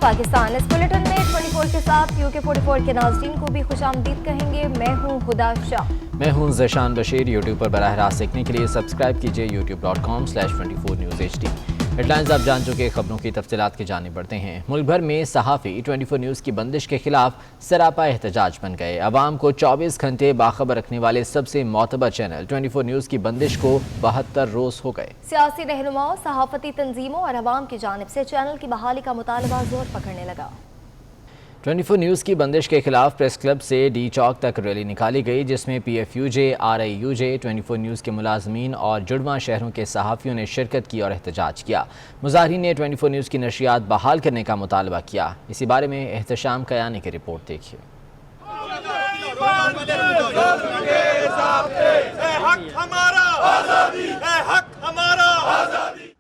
पाकिस्तान। इस बुलेटिन में 24 के साथ UK 44 के नाज़रीन को भी खुशामदीद कहेंगे। मैं हूँ हुदा शाह। मैं हूँ ज़शान बशीर। यूट्यूब पर बराह रास्त देखने के लिए सब्सक्राइब कीजिए youtube.com/24 News HD। हेडलाइंस आप जान चुके, खबरों की तफसीलात की जानिब बढ़ते हैं। मुल्क भर में सहाफ़ी 24 न्यूज़ की बंदिश के खिलाफ सरापा एहतजाज बन गए। अवाम को 24 घंटे बाखबर रखने वाले सबसे मोतबर चैनल 24 न्यूज़ की बंदिश को 72 रोज़ हो गए। सियासी रहनुमाओं, सहाफ़ती तंजीमों और अवाम की जानिब से चैनल की बहाली का मुतालबा जोर पकड़ने लगा। 24 न्यूज़ की बंदिश के खिलाफ प्रेस क्लब से डी चौक तक रैली निकाली गई, जिसमें PFUJ, RIUJ, 24 न्यूज़ के मुलाजमीन और जुड़वां शहरों के सहाफ़ियों ने शिरकत की और एहतजाज किया। मुजाहिरीन ने 24 न्यूज़ की नशियात बहाल करने का मुतालबा किया। इसी बारे में एहतशाम कयानी की रिपोर्ट देखिए।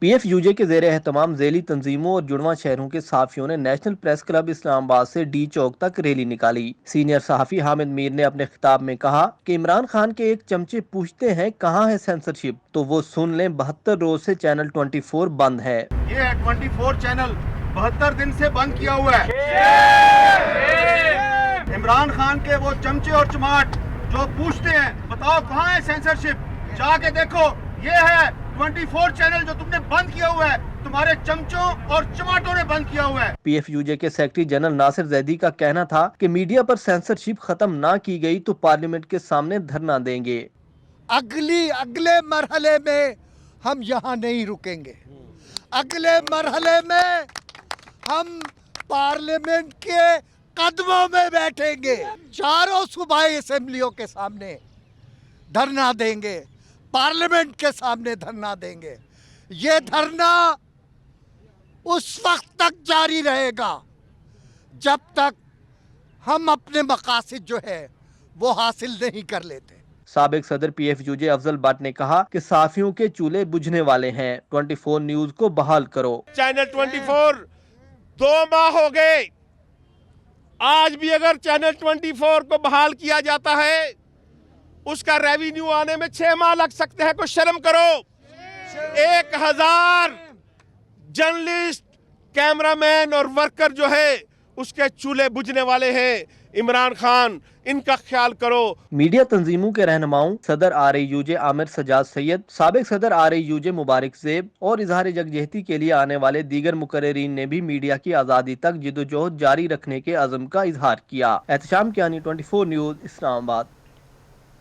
PFUJ के ज़ेरे एहतमाम ज़ैली तंजीमों और जुड़वां शहरों के सहाफ़ियों ने नेशनल प्रेस क्लब इस्लामाबाद से डी चौक तक रैली निकाली। सीनियर सहाफ़ी हामिद मीर ने अपने खिताब में कहा कि इमरान खान के एक चमचे पूछते हैं कहाँ है सेंसरशिप, तो वो सुन लें 72 रोज से चैनल 24 बंद है। ये 24 चैनल 72 दिन से बंद किया हुआ है। इमरान खान के वो चमचे और चमाट जो पूछते हैं बताओ कहाँ है सेंसरशिप, जाके देखो ये है 24 चैनल जो तुमने बंद किया हुआ है, तुम्हारे चमचों और चमाटों ने बंद किया हुआ है। PFUJ के सेक्रेटरी जनरल नासिर जैदी का कहना था कि मीडिया पर सेंसरशिप खत्म ना की गई तो पार्लियामेंट के सामने धरना देंगे। अगले मरहले में हम यहाँ नहीं रुकेंगे। अगले मरहले में हम पार्लियामेंट के कदमों में बैठेंगे, चारों सूबाई असेंबलियों के सामने धरना देंगे, पार्लियामेंट के सामने धरना देंगे। ये धरना उस वक्त तक जारी रहेगा जब तक हम अपने मकासद जो है वो हासिल नहीं कर लेते। साबिक सदर PFUJ अफजल भट्ट ने कहा कि साफियों के चूल्हे बुझने वाले हैं, 24 न्यूज को बहाल करो। चैनल 24 2 माह हो गए, आज भी अगर चैनल 24 को बहाल किया जाता है उसका रेवेन्यू आने में 6 माह लग सकते हैं। कुछ शर्म करो। 1000 जर्नलिस्ट, कैमरामैन और वर्कर जो है उसके चूल्हे बुझने वाले हैं। इमरान खान, इनका ख्याल करो। मीडिया तंजीमों के रहनुमाओं सदर RIUJ आमिर सजाद सैयद, साबिक सदर RIUJ मुबारक ज़ेब और इजहार यकजहती के लिए आने वाले दीगर मुकर्ररीन ने भी मीडिया की आज़ादी तक जिद्दोजहद जारी रखने के अज़म का इजहार किया। एहतशाम कियानी, 24 न्यूज़, इस्लामाबाद।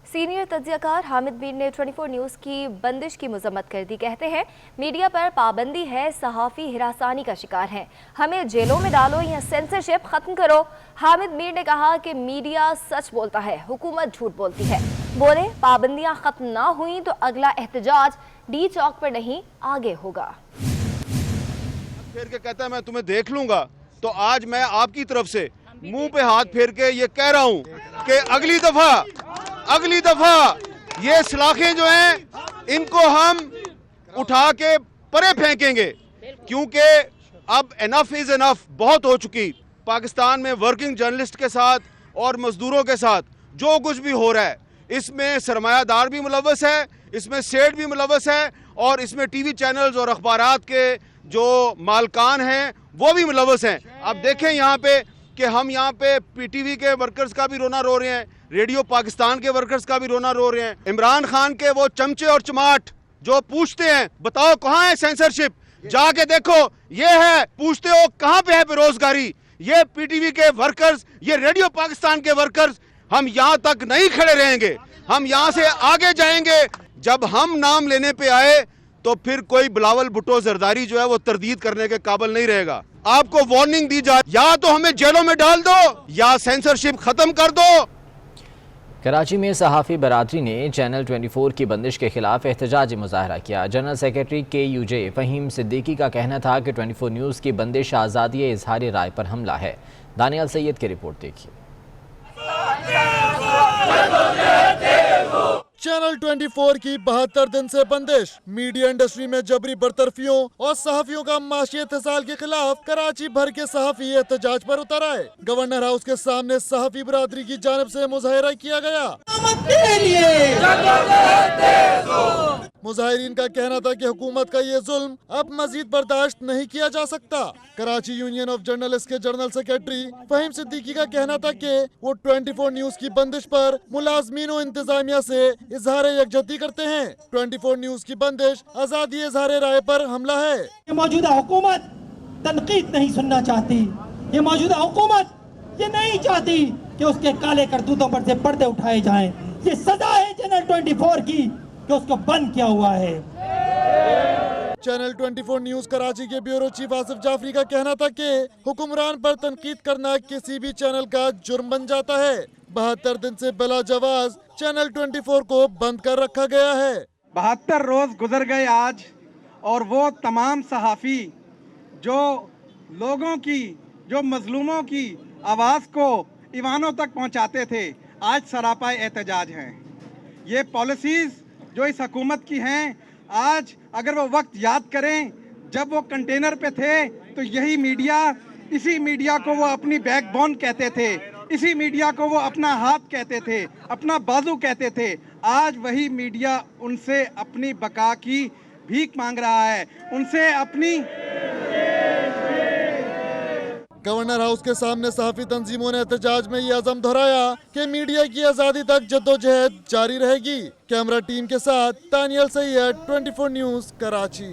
सीनियर तज्ज़ियाकार हामिद मीर ने 24 न्यूज़ की बंदिश की मजम्मत कर दी। कहते हैं मीडिया पर पाबंदी है, सहाफ़ी हिरासानी का शिकार हैं, हमें जेलों में डालो या सेंसरशिप खत्म करो। हामिद मीर ने कहा कि मीडिया सच बोलता है, हुकूमत झूठ बोलती है। बोले पाबंदियां खत्म ना हुई तो अगला एहतजाज डी चौक पर नहीं आगे होगा। फेर के कहता है मैं तुम्हें देख लूंगा, तो आज मैं आपकी तरफ से मुंह पे हाथ फेर के ये कह रहा हूँ कि अगली दफा ये सलाखें जो हैं इनको हम उठा के परे फेंकेंगे, क्योंकि अब एनफ इज एनफ, बहुत हो चुकी। पाकिस्तान में वर्किंग जर्नलिस्ट के साथ और मजदूरों के साथ जो कुछ भी हो रहा है, इसमें सरमायादार भी मुलव्वस है, इसमें सेठ भी मुलव्वस है और इसमें टीवी चैनल्स और अखबारात के जो मालकान हैं वो भी मुलव्वस हैं। अब देखें यहाँ पे कि हम यहाँ पे PTV के वर्कर्स का भी रोना रो रहे हैं, रेडियो पाकिस्तान के वर्कर्स का भी रोना रो रहे हैं। इमरान खान के वो चमचे और चमाट जो पूछते हैं बताओ कहाँ है सेंसरशिप, जाके देखो ये है। पूछते हो कहाँ पे है बेरोजगारी, ये PTV के वर्कर्स, ये रेडियो पाकिस्तान के वर्कर्स। हम यहाँ तक नहीं खड़े रहेंगे, हम यहाँ से आगे जाएंगे। जब हम नाम लेने पे आए तो फिर कोई बिलावल भुट्टो जरदारी जो है वो तरदीद करने के काबिल नहीं रहेगा। आपको वार्निंग दी जाए, या तो हमें जेलों में डाल दो या सेंसरशिप खत्म कर दो। कराची में सहाफ़ी बरादरी ने चैनल 24 की बंदिश के खिलाफ एहतजाजी मुजाहरा किया। General secretary KUJ Fahim Siddiqui का कहना था कि 24 न्यूज़ की बंदिश आज़ादी इजहार राय पर हमला है। दानियाल सैयद की रिपोर्ट देखिए। चैनल 24 की 72 दिन से बंदिश। मीडिया इंडस्ट्री में जबरी बरतरफियों और सहाफियों का माशी इत्तेसाल के खिलाफ कराची भर के सहाफी एहतजाज पर उतर आए। गवर्नर हाउस के सामने सहाफी बरादरी की जानिब से मुजाहिरा किया गया। मुजाहिरीन का कहना था कि हुकूमत का ये जुल्म अब मजीद बर्दाश्त नहीं किया जा सकता। कराची यूनियन ऑफ जर्नलिस्ट के जनरल सेक्रेटरी फहीम सिद्दीकी का कहना था कि वो 24 न्यूज की बंदिश पर मुलाजमीन और इंतजामिया से इजहार यकजहती करते हैं। 24 न्यूज की बंदिश आजादी इजहार राय पर हमला है। ये मौजूदा हुकूमत तनकीद नहीं सुनना चाहती। ये मौजूदा हुकूमत ये नहीं चाहती कि उसके काले करतूतों पर से पर्दे उठाए जाएं। ये सजा है चैनल 24 की कि उसको बंद किया हुआ है। चैनल 24 न्यूज कराची के ब्यूरो चीफ आसिफ जाफरी का कहना था कि हुक्मरान पर तनकीद करना किसी भी चैनल का जुर्म बन जाता है। 72 दिन से बिला जवाज चैनल 24 को बंद कर रखा गया है। 72 रोज गुजर गए आज, और वो तमाम सहाफ़ी जो लोगों की, जो मजलूमों की आवाज़ को ईवानों तक पहुंचाते थे, आज सरापा एहतजाज हैं। ये पॉलिसीज़ जो इस हुकूमत की हैं, आज अगर वो वक्त याद करें जब वो कंटेनर पे थे तो यही मीडिया, इसी मीडिया को वो अपनी बैकबोन कहते थे, इसी मीडिया को वो अपना हाथ कहते थे, अपना बाजू कहते थे। आज वही मीडिया उनसे अपनी बका की भीख मांग रहा है, उनसे अपनी। गवर्नर हाउस के सामने सहाफी तंजीमों ने एहतजाज में ये अज़म दोहराया कि मीडिया की आज़ादी तक जद्दोजहद जारी रहेगी। कैमरा टीम के साथ तानियल सैयद, 24 न्यूज़, कराची।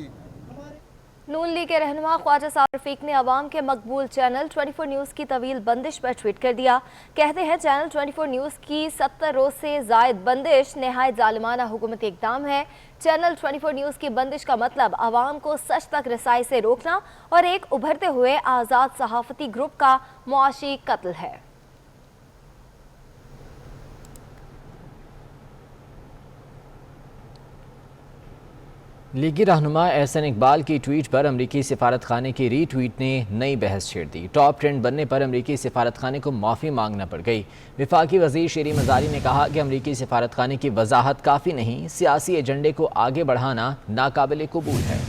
नून लीग के रहनुमा ख्वाजा साबिर रफीक ने अवाम के मकबूल चैनल 24 न्यूज़ की तवील बंदिश पर ट्वीट कर दिया। कहते हैं चैनल 24 न्यूज़ की 70 रोज से जायद बंदिश नहायत जालिमाना हुकूमती इक़दाम है। चैनल 24 न्यूज़ की बंदिश का मतलब अवाम को सच तक रसाई से रोकना और एक उभरते हुए आज़ाद सहाफ़ती ग्रुप का मुआशी कत्ल है। लीगी रहनुमा एहसन इकबाल की ट्वीट पर अमरीकी सिफारत खाने की री ट्वीट ने नई बहस छेड़ दी। टॉप ट्रेंड बनने पर अमरीकी सिफारत खाने को माफ़ी मांगना पड़ गई। वफाकी वज़ीर शेरी मज़ारी ने कहा कि अमरीकी सिफारत खाने की वजाहत काफ़ी नहीं, सियासी एजेंडे को आगे बढ़ाना नाकाबिले कबूल है।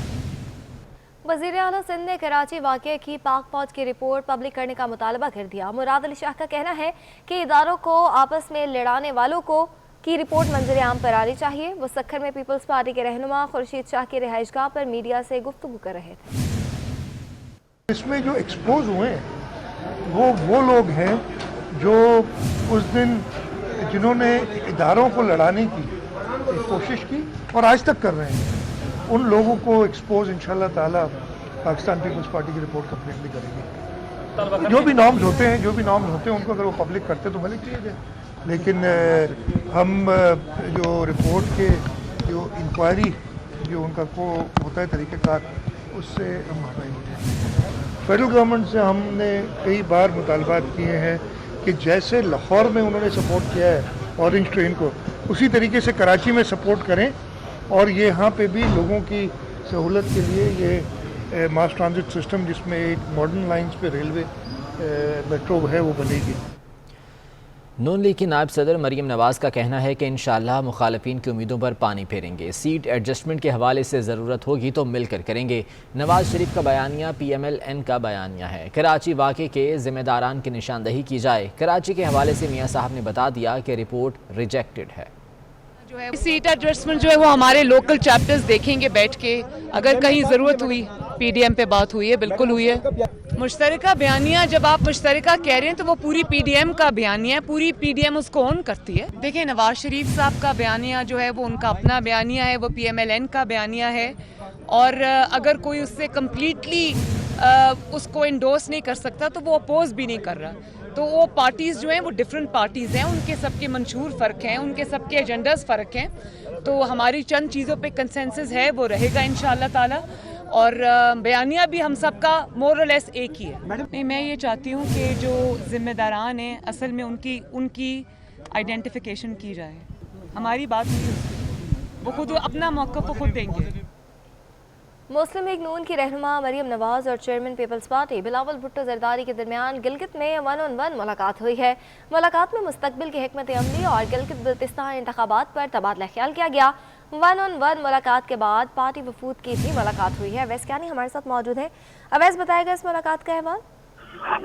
वज़ीर आला सिंध ने कराची वाक़े की पाक फौज की रिपोर्ट पब्लिक करने का मुतालबा कर दिया। मुराद अली शाह का कहना है कि इदारों को आपस में लड़ाने वालों को की रिपोर्ट मंजर आम पर आनी चाहिए। वो सक्खर में पीपल्स पार्टी के रहनुमा खुर्शीद शाह की रिहाइशगाह पर मीडिया से गुफ्तगू कर रहे थे। इसमें जो एक्सपोज हुए हैं वो लोग हैं जो उस दिन जिन्होंने इदारों को लड़ाने की कोशिश की और आज तक कर रहे हैं। उन लोगों को एक्सपोज इंशाल्लाह ताला पाकिस्तान पीपल्स पार्टी की रिपोर्ट कंप्लीटली करेगी। जो भी नॉर्म्स होते हैं उनको अगर वो पब्लिक करते तो भले किए जाए, लेकिन हम जो रिपोर्ट के जो इंक्वायरी जो उनका को होता है तरीक़ेकार, उससे हम हटाएंगे। फेडरल गवर्नमेंट से हमने कई बार मुतालबात किए हैं कि जैसे लाहौर में उन्होंने सपोर्ट किया है ऑरेंज ट्रेन को, उसी तरीके से कराची में सपोर्ट करें और ये यहाँ पे भी लोगों की सहूलत के लिए ये मास ट्रांजिट सिस्टम जिसमें एक मॉडर्न लाइंस पे रेलवे मेट्रो है वो बनेगी। नून लीग की नायब सदर मरीम नवाज़ का कहना है कि इंशाअल्लाह मुखालफीन की उम्मीदों पर पानी फेरेंगे। सीट एडजस्टमेंट के हवाले से ज़रूरत होगी तो मिलकर करेंगे। नवाज शरीफ का बयानिया PMLN का बयानिया है। कराची वाक़े के ज़िम्मेदारान की निशानदही की जाए। कराची के हवाले से मियाँ साहब ने बता दिया कि रिपोर्ट रिजेक्टेड है। जो है सीट एडजस्टमेंट जो है वो हमारे लोकल चैप्टर्स देखेंगे बैठ के, अगर कहीं ज़रूरत हुई। PDM पे बात हुई है, बिल्कुल हुई है। मुश्तरका बयानिया, जब आप मुश्तरका कह रहे हैं तो वो पूरी PDM का बयानिया है, पूरी PDM उसको ऑन करती है। देखिए नवाज शरीफ साहब का बयानिया जो है वो उनका अपना बयानिया है, वो PMLN का बयानिया है, और अगर कोई उससे कम्प्लीटली उसको इंडोर्स नहीं कर सकता तो वो अपोज भी नहीं कर रहा। तो वो पार्टीज़ जो हैं वो डिफरेंट पार्टीज़ हैं, उनके सबके मंशूर फ़र्क हैं, उनके सबके एजेंडास फ़र्क हैं। तो हमारी चंद चीज़ों पे कंसेंसस है, वो रहेगा इंशाअल्लाह ताला, और बयानिया भी हम सबका मोर और लेस एक ही है। नहीं, मैं ये चाहती हूँ कि जो ज़िम्मेदारान हैं असल में उनकी आइडेंटिफिकेशन की जाए। हमारी बात नहीं, वो खुद अपना मौक़िफ़ वो खुद देंगे। मुस्लिम लीग नून की रहनुमा मरियम नवाज और चेयरमैन पीपल्स पार्टी बिलावल भुट्टो जरदारी के दरमियान गिलगित में 1-on-1 मुलाकात हुई है। मुलाकात में मुस्तकबिल की हिकमत अमली और गिलगित बल्तिस्तान इंतखाबात पर तबादला ख्याल किया गया। 1-on-1 मुलाकात के बाद पार्टी वफूद की भी मुलाकात हुई है। अवैस कियानी हमारे साथ मौजूद है। अवैस, बताएगा इस मुलाकात का अहवाल?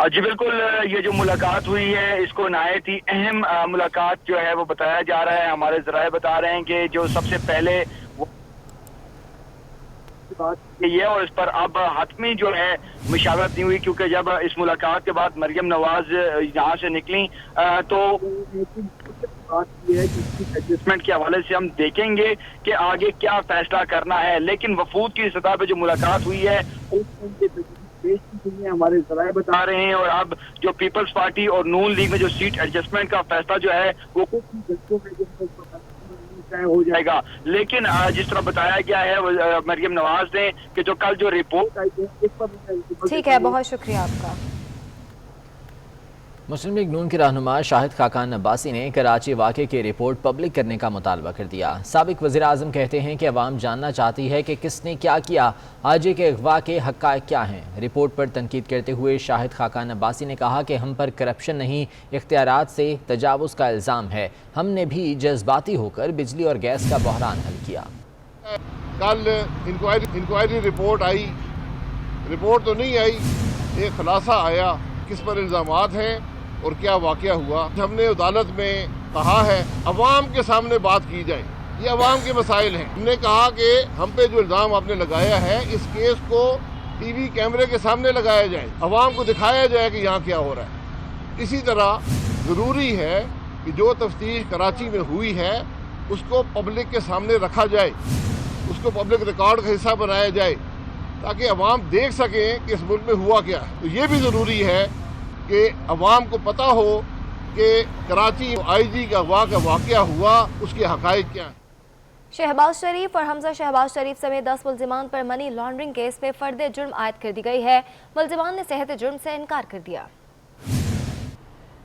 जी बिल्कुल, ये जो मुलाकात हुई है इसको नहायत ही अहम मुलाकात जो है वो बताया जा रहा है। हमारे ज़राए बता रहे हैं कि जो सबसे पहले बात ये है और इस पर अब हतमी जो है मुशावरत नहीं हुई, क्योंकि जब इस मुलाकात के बाद मरियम नवाज यहाँ से निकली तो बात ये है कि एडजस्टमेंट के हवाले से हम देखेंगे कि आगे क्या फैसला करना है। लेकिन वफूद की सतह पे जो मुलाकात हुई है हमारे ज़राए बता रहे हैं, और अब जो पीपल्स पार्टी और नून लीग में जो सीट एडजस्टमेंट का फैसला जो है वो कुछ घंटों में हो जाएगा। लेकिन जिस तरह बताया गया है मरियम नवाज ने कि जो कल जो रिपोर्ट आई थी इस पर। ठीक है, बहुत शुक्रिया आपका। मुस्लिम लीग नून के रहनुमा शाहिद खाकान अब्बासी ने कराची वाक़े की रिपोर्ट पब्लिक करने का मुतालबा कर दिया। साबिक वज़ीर आज़म कहते हैं कि अवाम जानना चाहती है कि किसने क्या किया, आजे के अगवा के हक़ाइक़ क्या हैं। रिपोर्ट पर तनकीद करते हुए शाहिद खाकान अब्बासी ने कहा कि हम पर करप्शन नहीं, इख्तियारात से तजावुज़ का इल्ज़ाम है। हमने भी जज्बाती होकर बिजली और गैस का बहरान हल किया। कल इंक्वायरी रिपोर्ट आई, रिपोर्ट तो नहीं आई, एक खुलासा आया किस पर इल्ज़ामात हैं और क्या वाक़या हुआ। हमने अदालत में कहा है अवाम के सामने बात की जाए, ये अवाम के मसाइल हैं। हमने कहा कि हम पे जो इल्ज़ाम आपने लगाया है इस केस को टीवी कैमरे के सामने लगाया जाए, अवाम को दिखाया जाए कि यहाँ क्या हो रहा है। इसी तरह ज़रूरी है कि जो तफ्तीश कराची में हुई है उसको पब्लिक के सामने रखा जाए, उसको पब्लिक रिकॉर्ड का हिस्सा बनाया जाए ताकि अवाम देख सकें कि इस मुल्क में हुआ क्या है। तो ये भी ज़रूरी है कि अवाम को पता हो कि कराची IG का अगवा का वाक़या हुआ, उसके हक़ाइक़ क्या हैं। शहबाज शरीफ और हमजा शहबाज शरीफ समेत 10 मुल्ज़िमान पर मनी लॉन्ड्रिंग केस में फ़र्द जुर्म आयद कर दी गई है। मुल्ज़िमान ने सेहत जुर्म से इनकार कर दिया।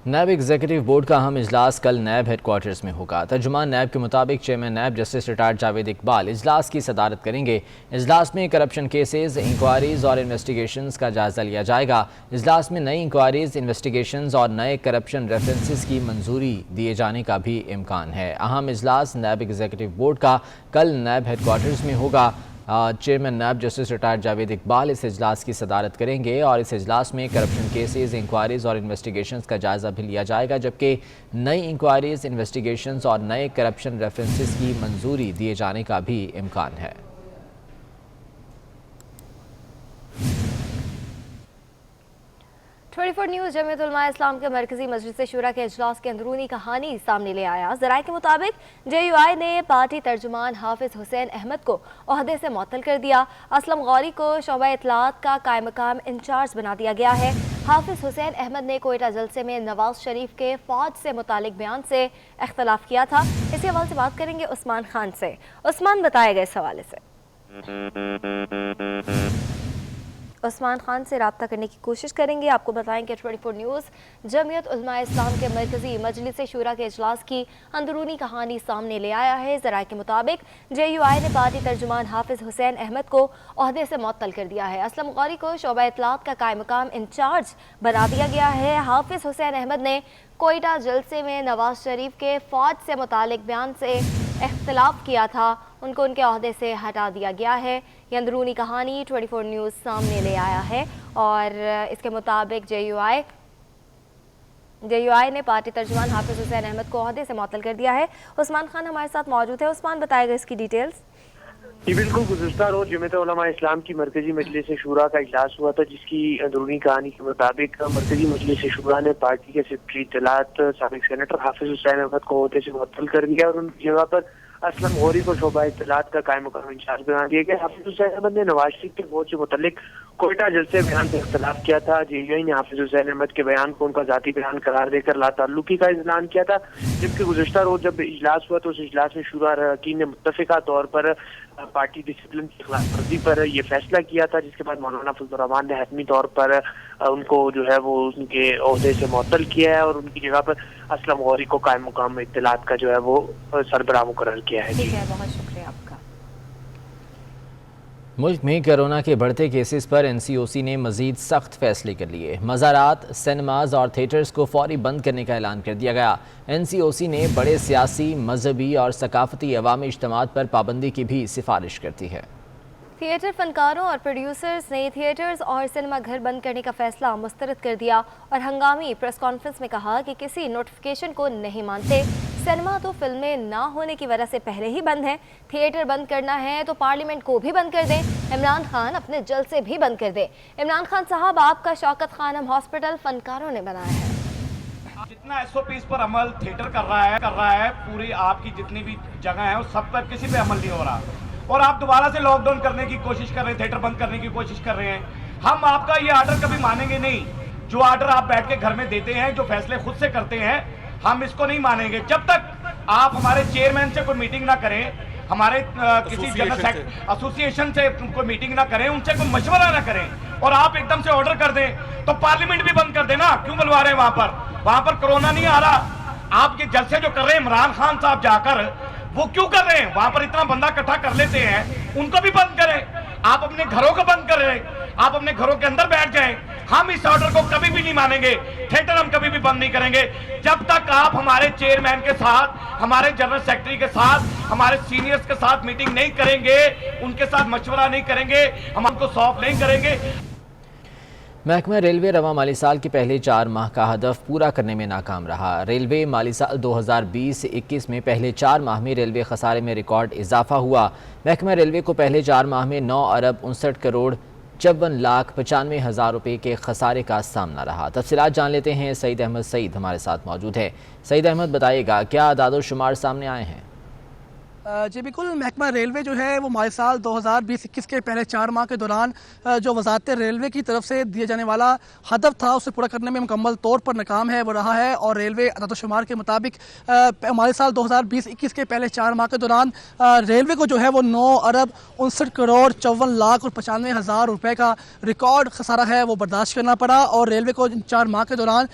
नैब एग्जीक्यूटिव बोर्ड का अहम इजलास कल नैब हेडक्वार्टर्स में होगा। तर्जुमान नैब के मुताबिक chairman NAB justice retired Javed Iqbal इजलास की सदारत करेंगे। इजलास में करप्शन केसेस, इंक्वायरीज और इन्वेस्टिगेशंस का जायजा लिया जाएगा। इजलास में नई इंक्वायरीज, इन्वेस्टिगेशंस और नए करप्शन रेफरेंसेस की मंजूरी दिए जाने का भी इम्कान है। अहम इजलास नैब एग्जीक्यूटिव बोर्ड का कल नैब हेडक्वार्टर्स में होगा। Chairman NAB justice retired Javed Iqbal इस इजलास की सदारत करेंगे और इस इजलास में करप्शन केसेस, इंक्वायरीज और इन्वेस्टिगेशंस का जायजा भी लिया जाएगा, जबकि नई इंक्वायरीज, इन्वेस्टिगेशंस और नए करप्शन रेफरेंसेस की मंजूरी दिए जाने का भी इम्कान है। न्यूज़ जमीयत उलमा इस्लाम के मरकजी मजलिस शूरा के इजलास की अंदरूनी कहानी सामने ले आया। ज़राए के मुताबिक JUI ने पार्टी तर्जुमान हाफिज हुसैन अहमद को ओहदे से मुअत्तल कर दिया। असलम गौरी को शोबा इत्तलात का कायम मकाम इंचार्ज बना दिया गया है। हाफिज हुसैन अहमद ने कोयटा जलसे में नवाज शरीफ के फौज से मुतालिक बयान से इख्तलाफ किया था। इसी हवाले से बात करेंगे उस्मान खान से। उस्मान, बताएगा इस हवाले से। उस्मान खान से रब्ता करने की कोशिश करेंगे। आपको बताएं कि 24 न्यूज़ जमीयत उलमा इस्लाम के मरकजी मजलिस शूरा के इजलास की अंदरूनी कहानी सामने ले आया है। ज़राए के मुताबिक JUI ने पार्टी तर्जुमान हाफिज हुसैन अहमद को ओहदे से मुअत्तल कर दिया है। असलम गौरी को शोबा इत्तलात का कायम मकाम इंचार्ज बना दिया गया है। हाफिज हुसैन अहमद ने कोयटा जलसे में नवाज शरीफ के फौज से मुतालिक बयान से इख्तलाफ किया था, उनको उनके ओहदे से हटा दिया गया है। ये अंदरूनी कहानी 24 न्यूज़ सामने ले आया है और इसके मुताबिक JUI ने पार्टी तर्जुमान हाफिज हुसैन अहमद को ओहदे से मुअत्तल कर दिया है। उस्मान खान हमारे साथ मौजूद है। उस्मान, बताएगा इसकी डिटेल्स। जी बिल्कुल, गुज़िश्ता रोज़ जमीयत उलमा इस्लाम की मरकजी मजलिस शूरा का इजलास हुआ था, जिसकी अंदरूनी कहानी के मुताबिक मरकजी मजलिस शूरा ने पार्टी के सेक्रेटरी इत्तलात साबिक सेनेटर हाफिज हुसैन अहमद को ओहदे से मुअत्तल कर दिया और उनकी जगह पर असलम गौरी को शोबा इत्तलात का कायम मकाम इंचार्ज बना दिया गया। हाफिज हुसैन अहमद ने नवाज शरीफ के फौज से मुतल्लिक कोयटा जलसे बयान से इख्तलाफ किया था। JUI ने हाफिज हुसैन अहमद के बयान को उनका जाती बयान करार देकर लाताल्लुकी का ऐलान किया था। जबकि गुज़िश्ता रोज जब इजलास हुआ तो उस इजलास में शूरा अरकान ने मुत्तफ़िका तौर पर पार्टी डिसिप्लिन की खिलाफ वर्जी पर यह फैसला किया था, जिसके बाद मौलाना फजलुर रहमान ने हतमी तौर पर उनको जो है वो उनके ओहदे से मुअत्तल किया है और उनकी जगह पर असलम गौरी को कायम मुकाम इत्तलात का जो है वो सरबराह मुकर्रर किया है। ठीक है, बहुत शुक्रिया आपका। मुल्क में कोरोना के बढ़ते केसेस पर NCOC ने मजीद सख्त फैसले कर लिए। मज़ारात, सिनेमाज और थिएटर्स को फौरी बंद करने का ऐलान कर दिया गया। NCOC ने बड़े सियासी, मजहबी और सकाफती अवामी इज्तिमात पर पाबंदी की भी सिफारिश करती है। थिएटर फनकारों और प्रोड्यूसर्स ने थिएटर्स और सिनेमा घर बंद करने का फैसला मुस्तरद कर दिया और हंगामी प्रेस कॉन्फ्रेंस में कहा कि किसी नोटिफिकेशन को नहीं मानते। सिनेमा तो फिल्में ना होने की वजह से पहले ही बंद हैं। थिएटर बंद करना है तो पार्लियामेंट को भी बंद कर दें। इमरान खान अपने जलसे भी बंद कर दें। इमरान खान साहब, आपका शौकत खानम हॉस्पिटल फनकारों ने बनाया है। जितना SOPs पर अमल थिएटर कर रहा है पूरी आपकी जितनी भी जगह है उस सब पर किसी पे अमल नहीं हो रहा, और आप दोबारा से लॉकडाउन करने की कोशिश कर रहे हैं, थिएटर बंद करने की कोशिश कर रहे हैं। हम आपका ये आर्डर कभी मानेंगे नहीं। जो आर्डर आप बैठ के घर में देते हैं, जो फैसले खुद से करते हैं, हम इसको नहीं मानेंगे जब तक आप हमारे चेयरमैन से कोई मीटिंग ना करें, हमारे किसी जनरल एसोसिएशन से कोई मीटिंग ना करें, उनसे कोई मशवरा ना करें और आप एकदम से ऑर्डर कर दें तो पार्लियामेंट भी बंद कर देना। क्यों बुलवा रहे हैं वहां पर कोरोना नहीं आ रहा। आप ये जलसे जो कर रहे हैं इमरान खान साहब जाकर, वो क्यों कर रहे हैं? वहां पर इतना बंदा इकट्ठा कर लेते हैं, उनको भी बंद करें। आप अपने घरों को बंद करें, आप अपने घरों के अंदर बैठ जाएं। हम इस ऑर्डर को कभी भी नहीं मानेंगे। थिएटर हम कभी भी बंद नहीं करेंगे जब तक आप हमारे चेयरमैन के साथ, हमारे जनरल सेक्रेटरी के साथ, हमारे सीनियर्स के साथ मीटिंग नहीं करेंगे, उनके साथ मशवरा नहीं करेंगे, हम उनको सॉफ्ट नहीं करेंगे। महकमा रेलवे रवां माली साल के पहले 4 माह का हदफ पूरा करने में नाकाम रहा। रेलवे माली साल 2020-21 में पहले 4 माह में रेलवे खसारे में रिकॉर्ड इजाफा हुआ। महकमा रेलवे को पहले 4 माह में 9 अरब 59 करोड़ 54,95,000 रुपये के खसारे का सामना रहा। तफसीलात जान लेते हैं। सईद अहमद सईद हमारे साथ मौजूद है। सईद अहमद, बताइएगा क्या आदाद व शुमार सामने आए हैं? जी बिल्कुल, महकमा रेलवे जो है वो माली साल 2020-21 के पहले 4 माह के दौरान जो वजारत रेलवे की तरफ से दिए जाने वाला हदफ था उसे पूरा करने में मुकम्मल तौर पर नाकाम है वो रहा है। और रेलवे अदाद शुमार के मुताबिक माली साल 2020-21 के पहले 4 माह के दौरान रेलवे को जो है वो 9 अरब 59 करोड़ 54,95,000 रुपये का रिकॉर्ड खसारा है वो बर्दाश्त करना पड़ा। और रेलवे को 4 माह के दौरान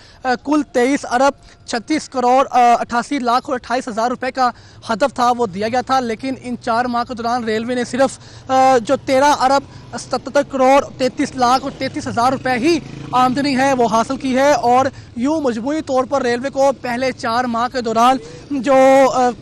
कुल 23 अरब 36 करोड़ 88,28,000 रुपये का हदफ था वो दिया गया था। लेकिन इन 4 माह के दौरान रेलवे ने सिर्फ जो 13 अरब 77 करोड़ 33,33,000 रुपये ही आमदनी है वो हासिल की है। और यूँ मजमूई तौर पर रेलवे को पहले 4 माह के दौरान जो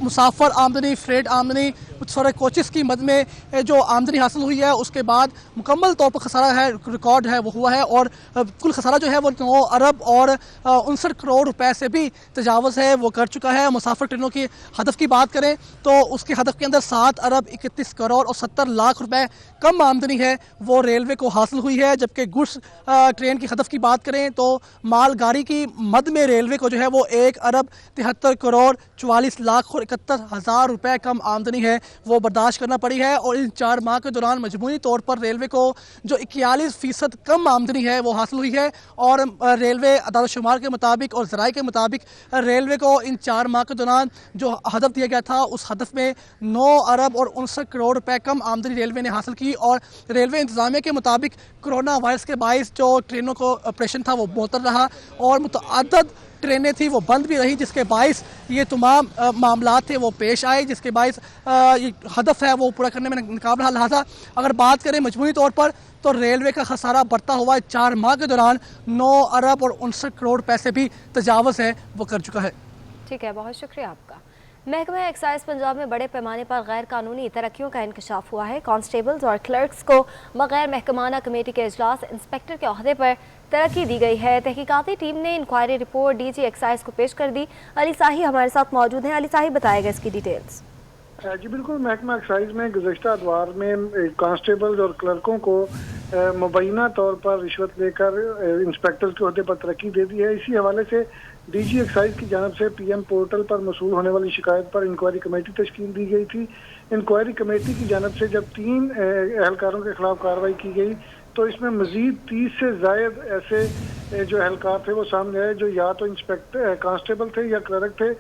मुसाफर आमदनी, फ्रेट आमदनी, सारे कोचेस की मद में जो आमदनी हासिल हुई है उसके बाद मुकम्मल तौर पर खसारा है, रिकॉर्ड है वो हुआ है। और कुल खसारा जो है वो 9 अरब और 59 करोड़ रुपए से भी तजावज़ है वो कर चुका है। मुसाफिर ट्रेनों की हदफ की बात करें तो उसके हदफ के अंदर 7 अरब 31 करोड़ और 70 लाख रुपए कम आमदनी है वो रेलवे को हासिल हुई है। जबकि गुड्स ट्रेन की हदफ की बात करें तो माल गाड़ी की मद में रेलवे को जो है वो 1 अरब 73 करोड़ 44 लाख और 71,000 रुपये कम आमदनी है वो बर्दाश्त करना पड़ी है। और इन 4 माह के दौरान मजमूई तौर पर रेलवे को जो 41% कम आमदनी है वो हासिल हुई है। और रेलवे अदाद शुमार के मुताबिक और ज़राए के मुताबिक रेलवे को इन 4 माह के दौरान जो हदफ दिया गया था उस हदफ में 9 अरब और 59 करोड़ रुपए कम आमदनी रेलवे ने हासिल की। और रेलवे इंतज़ामिया के मुताबिक कोरोना वायरस के बायस जो ट्रेनों को ऑपरेशन था वो मुअत्तल रहा और मुतअद्दिद ट्रेनें थी वो बंद भी रही, जिसके बायस ये तमाम मामला थे वो पेश आए, जिसके बायस ये हदफ है वो पूरा करने में नाकाम रहा। लिहाजा अगर बात करें मजमूई तौर पर तो रेलवे का खसारा बढ़ता हुआ 4 माह के दौरान 9 अरब और 59 करोड़ पैसे भी तजावज़ है वो कर चुका है। ठीक है, बहुत शुक्रिया आपका। महकमा एक्साइज पंजाब में बड़े पैमाने पर गैर कानूनी तरक्कियों का इंकशाफ हुआ है। कांस्टेबल्स और क्लर्क्स को बगैर महकमाना कमेटी के इजलास इंस्पेक्टर के ओहदे पर तरक्की दी गई है। तहकीकाती टीम ने इंक्वायरी रिपोर्ट DG एक्साइज को पेश कर दी। अली साही हमारे साथ मौजूद हैं। अली साही, बताएगा इसकी डिटेल्स। जी बिल्कुल, महकमा एक्साइज में गुज़श्ता अदवार में कांस्टेबल्स और क्लर्कों को मुबैना तौर पर रिश्वत लेकर इंस्पेक्टर के ओहदे पर तरक्की दे दी है। इसी हवाले से DG एक्साइज की जानब से PM पोर्टल पर मसूल होने वाली शिकायत पर इंक्वायरी कमेटी तश्कील दी गई थी। इंक्वायरी कमेटी की जानब से जब 3 एहलकारों के खिलाफ कार्रवाई की गई तो इसमें मज़ीद 30 से ज़ायद ऐसे जो एहलकार थे वो सामने आए जो या तो इंस्पेक्टर कांस्टेबल थे या क्लर्क थे,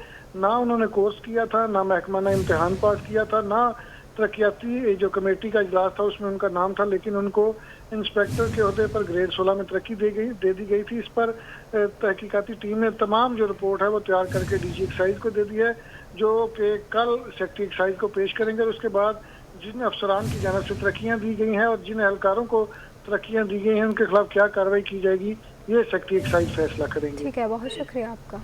ना उन्होंने कोर्स किया था, ना महकमाना इम्तिहान पास किया था, ना तरक्याती जो कमेटी का इजलास था उसमें उनका नाम था, लेकिन उनको इंस्पेक्टर के ओहदे पर ग्रेड 16 में तरक्की दे दी गई थी। इस पर तहकीकाती टीम ने तमाम जो रिपोर्ट है वो तैयार करके DG एक्साइज को दे दी है, जो कि कल सेक्रेटरी एक्साइज को पेश करेंगे और उसके बाद जिन अफसरान की जानिब से तरक्कियाँ दी गई हैं और जिन एहलकारों को तरक्कियाँ दी गई हैं उनके खिलाफ क्या कार्रवाई की जाएगी, ये सेक्रेटरी एक्साइज फैसला करेंगे। ठीक है, बहुत शुक्रिया आपका।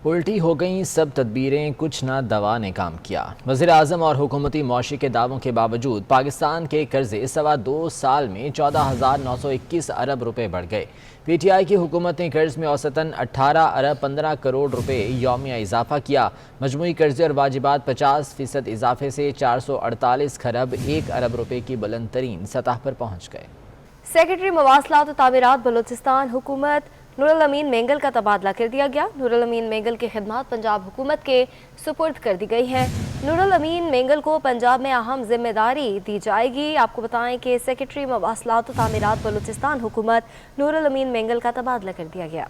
उल्टी हो गई सब तदबीरें, कुछ ना दवा ने काम किया। वज़ीर-ए-आज़म और हुकूमती मौशी के दावों के बावजूद पाकिस्तान के कर्जे सवा 2 साल में 14,921 अरब रुपए बढ़ गए। PTI की हुकूमत ने कर्ज में औसतन 18 अरब 15 करोड़ रुपए यौमिया इजाफा किया। मजमूई कर्जे और वाजिबात 50% इजाफे से 448 खरब 1 अरब रुपए की बुलंद तरीन सतह पर पहुँच गए। सेक्रेटरी मवासलात और तामीरात बलूचिस्तान हुकूमत नूरुल अमीन मेंगल का तबादला कर दिया गया। नूरुल अमीन मेंगल की खिदमत पंजाब हुकूमत के सुपुर्द कर दी गई हैं। नूरुल अमीन मेंगल को पंजाब में अहम जिम्मेदारी दी जाएगी। आपको बताएं कि सेक्रेटरी मवासलात और तामीरात बलूचिस्तान हुकूमत नूरुल अमीन मेंगल का तबादला कर दिया गया।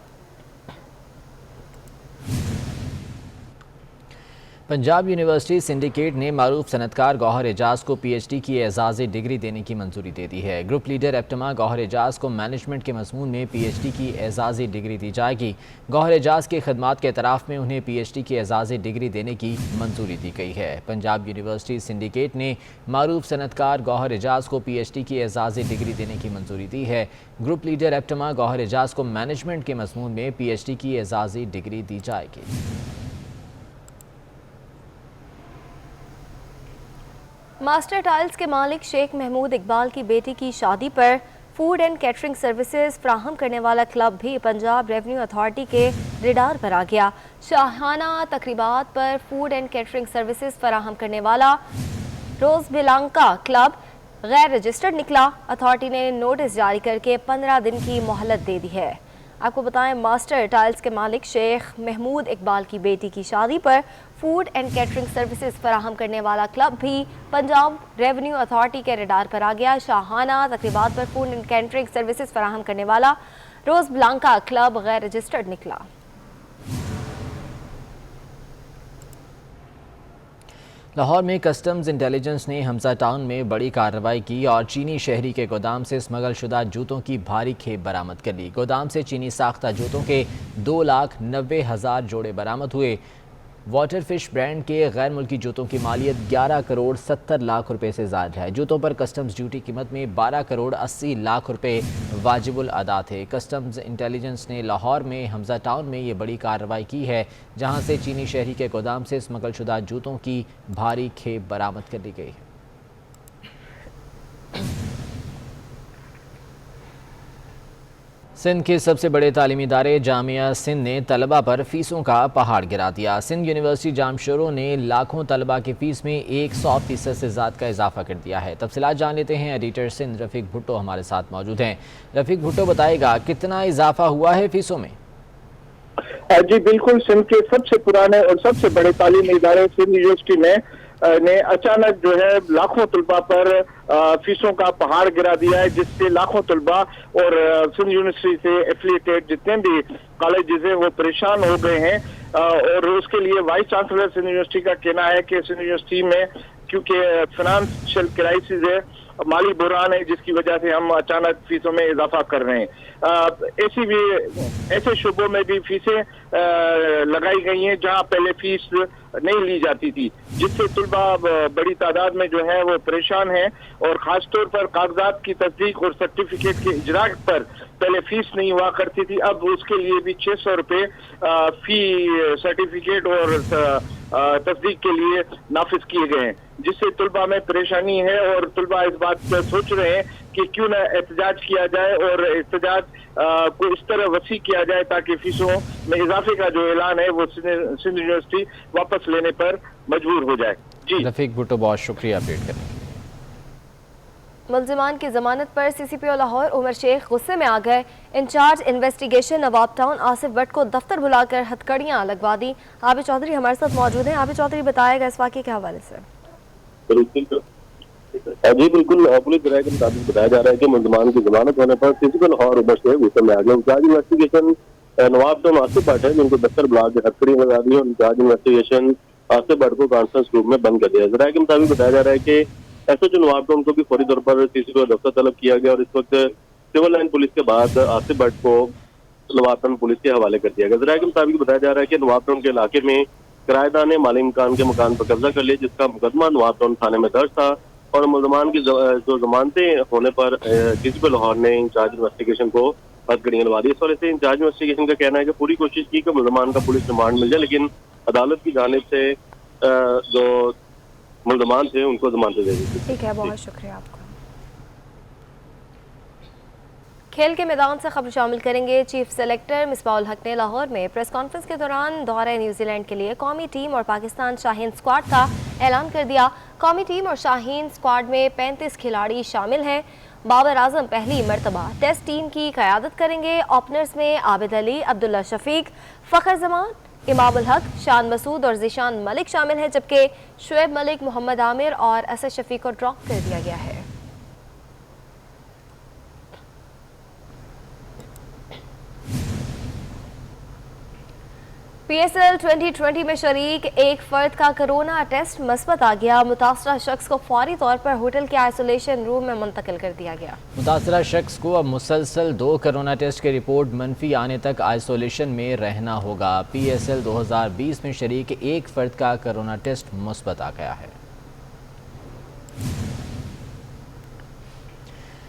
पंजाब यूनिवर्सिटी सिंडिकेट ने मारूफ सनतकार गौहर एजाज को PhD की एजाज़ी डिग्री देने की मंजूरी दे दी है। ग्रुप लीडर एप्टमा गौहर एजाज को मैनेजमेंट के मज़मून में PhD की एजाज़ी डिग्री दी जाएगी। गौहर एजाज के खदमात के एतराफ़ में उन्हें PhD की एजाज़ी डिग्री देने की मंजूरी दी गई है। पंजाब यूनिवर्सिटी सिंडिकेट ने मारूफ सनतकार गौहर एजाज को PhD की एजाज़ी डिग्री देने की मंजूरी दी है। ग्रुप लीडर एप्टमा गौहर एजाज को मैनेजमेंट के मज़मून में PhD की एजाज़ी डिग्री दी जाएगी। मास्टर टाइल्स के मालिक शेख महमूद इकबाल की बेटी की शादी पर फूड एंड कैटरिंग सर्विसेज फराहम करने वाला क्लब भी पंजाब रेवेन्यू अथॉरिटी के रडार पर आ गया। शाहाना तकरीबात पर फूड एंड कैटरिंग सर्विसेज फराहम करने वाला रोज बिलांका क्लब गैर रजिस्टर्ड निकला। अथॉरिटी ने नोटिस जारी करके 15 दिन की मोहलत दे दी है। आपको बताएं, मास्टर टाइल्स के मालिक शेख महमूद इकबाल की बेटी की शादी पर फूड एंड कैटरिंग सर्विसेज फराहम करने वाला क्लब भी पंजाब रेवेन्यू अथॉरिटी के रडार पर आ गया। शाहाना तकरीबात पर फूड एंड कैटरिंग सर्विसेज फराहम करने वाला रोज ब्लांका क्लब गैर रजिस्टर्ड निकला। लाहौर में कस्टम्स इंटेलिजेंस ने हमजा टाउन में बड़ी कार्रवाई की और चीनी शहरी के गोदाम से स्मगल शुदा जूतों की भारी खेप बरामद कर ली। गोदाम से चीनी साख्ता जूतों के 2,90,000 जोड़े बरामद हुए। वाटर फिश ब्रांड के गैर मुल्की जूतों की मालियत 11 करोड़ 70 लाख रुपए से ज़्यादा है। जूतों पर कस्टम्स ड्यूटी कीमत में 12 करोड़ 80 लाख रुपए वाजिबुल अदा थे। कस्टम्स इंटेलिजेंस ने लाहौर में हमजा टाउन में ये बड़ी कार्रवाई की है, जहां से चीनी शहरी के गोदाम से स्मगल शुदा जूतों की भारी खेप बरामद कर ली गई है। सिंध के सबसे बड़े तालीमी इदारे जामिया सिंध ने तलबा पर फीसों का पहाड़ गिरा दिया। सिंध यूनिवर्सिटी जामशोरों ने लाखों तलबा की फीस में 100% से ज़्यादा का इजाफा कर दिया है। तफसीलात जान लेते हैं, एडिटर सिंध रफ़ीक भुट्टो हमारे साथ मौजूद हैं। रफ़ीक भुट्टो बताएगा कितना इजाफा हुआ है फीसों में? जी बिल्कुल, सिंध के सबसे पुराने और सबसे बड़े तालीमी इदारे सिंध यूनिवर्सिटी ने अचानक जो है लाखों तलबा पर फीसों का पहाड़ गिरा दिया है, जिससे लाखों तलबा और सिंध यूनिवर्सिटी से एफिलिएटेड जितने भी कॉलेजेस हैं वो परेशान हो गए हैं। और उसके लिए वाइस चांसलर सिंध यूनिवर्सिटी का कहना है कि सिंध यूनिवर्सिटी में क्योंकि फाइनेंशियल क्राइसिस है, माली बुरान है, जिसकी वजह से हम अचानक फीसों में इजाफा कर रहे हैं। ऐसे शोबों में भी फीसें लगाई गई हैं जहां पहले फीस नहीं ली जाती थी, जिससे तलबा बड़ी तादाद में जो है वो परेशान है। और खासतौर पर कागजात की तस्दीक और सर्टिफिकेट के इजरा पर पहले फीस नहीं हुआ करती थी, अब उसके लिए भी 600 रुपये फी सर्टिफिकेट और तस्दीक के लिए नाफिज किए गए हैं, जिससे तलबा में परेशानी है। और तलबा इस बात पर सोच रहे हैं कि क्यों न एहतजाज किया जाए और एहतजाज को इस तरह वसी किया जाए ताकि फीसों में इजाफे का जो ऐलान है वो सिंध यूनिवर्सिटी वापस लेने पर मजबूर हो जाए। जी रफ़ीक भुट्टो, बहुत शुक्रिया अपडेट करने के लिए। मुल्जिमान की जमानत पर CCPO लाहौर उमर शेख गुस्से में आ गए। इंचार्ज इन्वेस्टिगेशन नवाब टाउन आसिफ भट्ट को दफ्तर बुलाकर हथकड़ियां लगवा दी। आबिद चौधरी हमारे साथ मौजूद हैं। आबिद चौधरी बताएगा इस वाक़े के हवाले से। जी बिल्कुल, पुलिस राय के मुताबिक बताया जा रहा है कि मुल्जिमान की जमानत होने पर CCPO लाहौर उमर शेख गुस्से में आ गए। इंचार्ज इन्वेस्टिगेशन नवाब टाउन आसिफ भट्ट है जिनको दफ्तर बुला के हथकड़ियां लगा दी और इंचार्ज इन्वेस्टिगेशन आसिफ भट्ट को कॉन्फ्रेंस रूम में बंद कर दिया। जराये के मुताबिक बताया जा रहा है कि SHO नवाब टाउन को भी फौरी तौर पर CCPO दफ्तर तलब किया गया और इस वक्त सिविल लाइन पुलिस के बाद आसिफ भट्ट को नवाब टाउन पुलिस के हवाले कर दिया गया। जराये के मुताबिक बताया जा रहा है कि नवाब टाउन के इलाके में کرایہ دار نے مالک مکان کے مکان پر قبضہ کر لیا، جس کا مقدمہ نواب ٹاؤن تھانے میں درج تھا اور ملزمان کی جو ضمانتیں ہونے پر ڈیجیپی لاہور نے انچارج انویسٹیگیشن کو ہتھکڑیاں لگا دی۔ اس وجہ سے انچارج انویسٹیگیشن کا کہنا ہے کہ پوری کوشش کی کہ ملزمان کا پولیس ریمانڈ مل جائے، لیکن عدالت کی جانب سے جو ملزمان تھے ان کو ضمانتیں دے دی۔ ٹھیک ہے، بہت شکریہ آپ کا۔ کھیل کے میدان سے خبر شامل کریں گے۔ چیف سلیکٹر مصباح الحق نے لاہور میں پریس کانفرنس کے دوران دورہ نیوزی لینڈ کے لیے قومی ٹیم اور پاکستان شاہین اسکواڈ کا اعلان کر دیا۔ قومی ٹیم اور شاہین اسکواڈ میں 35 کھلاڑی شامل ہیں۔ بابر اعظم پہلی مرتبہ ٹیسٹ ٹیم کی قیادت کریں گے۔ اوپنرز میں عابد علی، عبداللہ شفیق، فخر زمان، امام الحق، شان مسعود اور ذیشان ملک شامل ہیں، جبکہ شعیب ملک، محمد عامر اور اسد شفیق کو ڈراپ کر دیا گیا ہے۔ پی ایس ایل 2020 میں شریک ایک فرد کا کرونا ٹیسٹ مثبت آ گیا۔ متاثرہ شخص کو فوری طور پر ہوٹل کے آئسولیشن روم میں منتقل کر دیا گیا۔ متاثرہ شخص کو اب مسلسل 2 کرونا ٹیسٹ کی رپورٹ منفی آنے تک آئسولیشن میں رہنا ہوگا۔ پی ایس ایل 2020 میں شریک ایک فرد کا کرونا ٹیسٹ مثبت آ گیا ہے۔